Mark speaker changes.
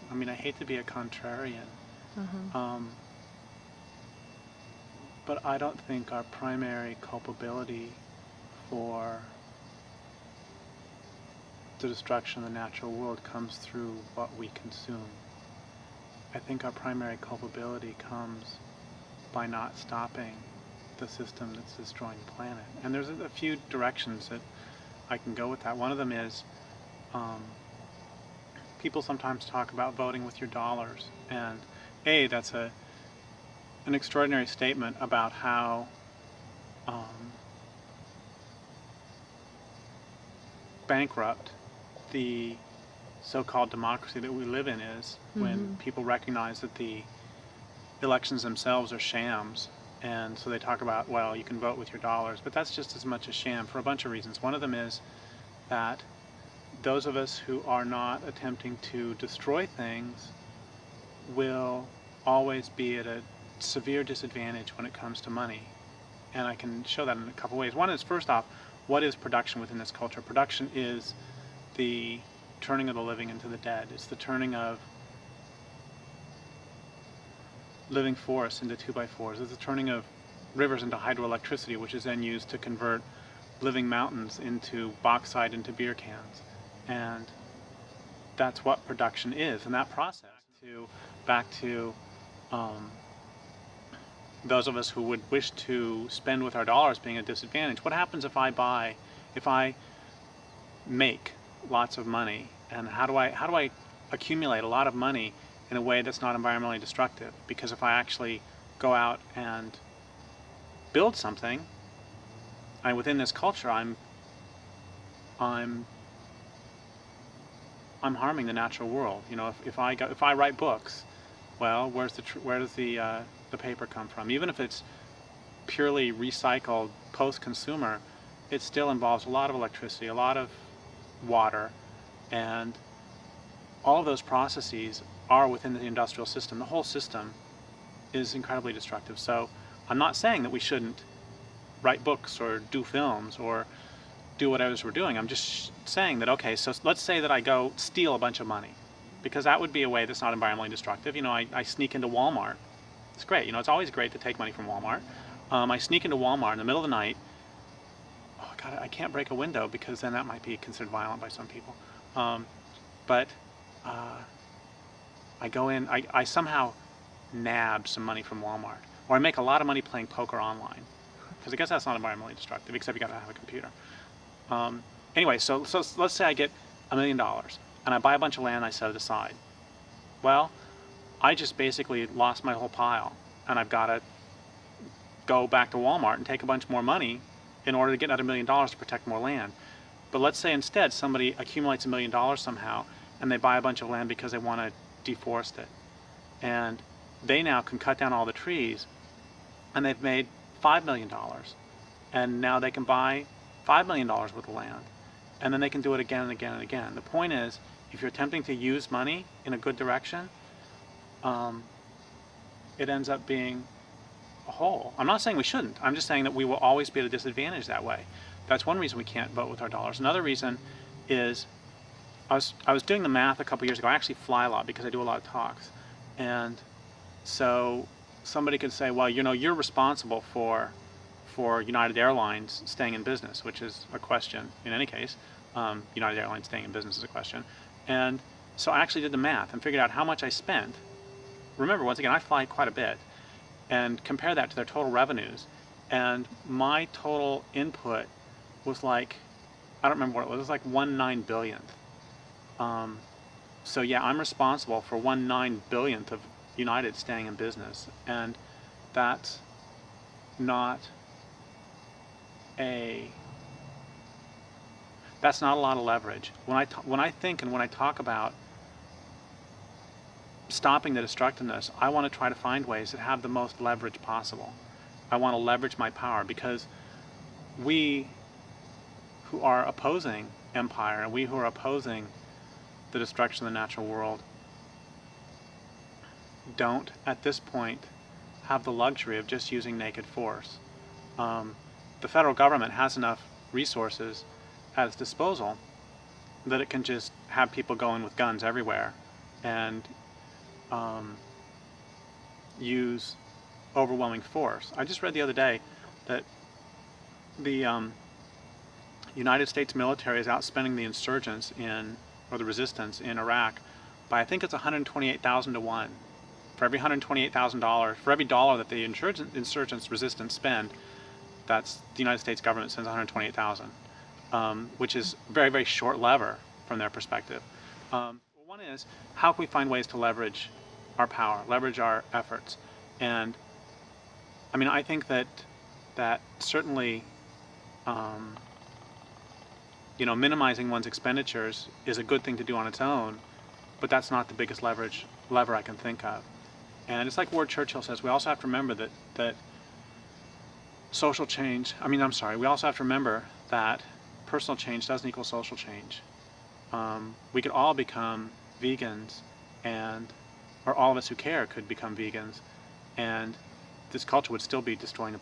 Speaker 1: I mean, I hate to be a contrarian,
Speaker 2: Mm-hmm.
Speaker 1: um, but I don't think our primary culpability for the destruction of the natural world comes through what we consume. I think our primary culpability comes by not stopping the system that's destroying the planet. And there's a few directions that I can go with that. One of them is um, people sometimes talk about voting with your dollars, and that's an extraordinary statement about how um, bankrupt the so-called democracy that we live in is when
Speaker 2: Mm-hmm.
Speaker 1: people recognize that the elections themselves are shams. And so they talk about, well, you can vote with your dollars, but that's just as much a sham for a bunch of reasons. One of them is that those of us who are not attempting to destroy things will always be at a severe disadvantage when it comes to money. And I can show that in a couple ways. One is, first off, what is production within this culture? Production is the turning of the living into the dead. It's the turning of living forests into 2x4s. It's the turning of rivers into hydroelectricity, which is then used to convert living mountains into bauxite into beer cans. And that's what production is. And that process, back to um, those of us who would wish to spend with our dollars being a disadvantage. What happens if I make lots of money, and how do I accumulate a lot of money in a way that's not environmentally destructive? Because if I actually go out and build something, within this culture, I'm harming the natural world. You know, if I write books, well, where does the paper come from? Even if it's purely recycled post-consumer, it still involves a lot of electricity, a lot of water, and all of those processes are within the industrial system. The whole system is incredibly destructive. So I'm not saying that we shouldn't write books or do films or do whatever we're doing. I'm just saying that, okay, so let's say that I go steal a bunch of money, because that would be a way that's not environmentally destructive. You know, I sneak into Walmart. It's great. You know, it's always great to take money from Walmart. I sneak into Walmart in the middle of the night. Oh God, I can't break a window because then that might be considered violent by some people. But uh, I go in, I somehow nab some money from Walmart, or I make a lot of money playing poker online, because I guess that's not environmentally destructive, except you got to have a computer. Um, anyway, so let's say I get $1 million, and I buy a bunch of land, and I set it aside. Well, I just basically lost my whole pile, and I've got to go back to Walmart and take a bunch more money in order to get another $1 million to protect more land. But let's say instead somebody accumulates $1 million somehow, and they buy a bunch of land because they want to deforest it, and they now can cut down all the trees, and they've made $5 million, and now they can buy $5 million worth of land, and then they can do it again and again and again. The point is, if you're attempting to use money in a good direction, um, it ends up being a whole. I'm not saying we shouldn't. I'm just saying that we will always be at a disadvantage that way. That's one reason we can't vote with our dollars. Another reason is I was doing the math a couple years ago. I actually fly a lot because I do a lot of talks, and so somebody could say, well, you know, you're responsible for United Airlines staying in business, which is a question in any case. United Airlines staying in business is a question. And so I actually did the math and figured out how much I spent. Remember, once again, I fly quite a bit, and compare that to their total revenues. And my total input was like, I don't remember what it was like 1/9 billionth. Um, so yeah, I'm responsible for 1/9 billionth of United staying in business. And that's not a that's not a lot of leverage. When I think and when I talk about stopping the destructiveness, I want to try to find ways that have the most leverage possible. I want to leverage my power, because we who are opposing empire and we who are opposing the destruction of the natural world don't, at this point, have the luxury of just using naked force. The federal government has enough resources at its disposal that it can just have people going with guns everywhere and use overwhelming force. I just read the other day that the United States military is outspending the insurgents or the resistance in Iraq by, I think it's 128,000 to 1. For every $128,000, for every dollar that the insurgents resistance spend, that's the United States government sends 128,000, which is very, very short lever from their perspective. One is, how can we find ways to leverage our power, leverage our efforts? And I mean, I think that certainly, minimizing one's expenditures is a good thing to do on its own, but that's not the biggest lever I can think of. And it's like Ward Churchill says, we also have to remember that social change, we also have to remember that personal change doesn't equal social change. We could all become vegans, or all of us who care could become vegans, and this culture would still be destroying the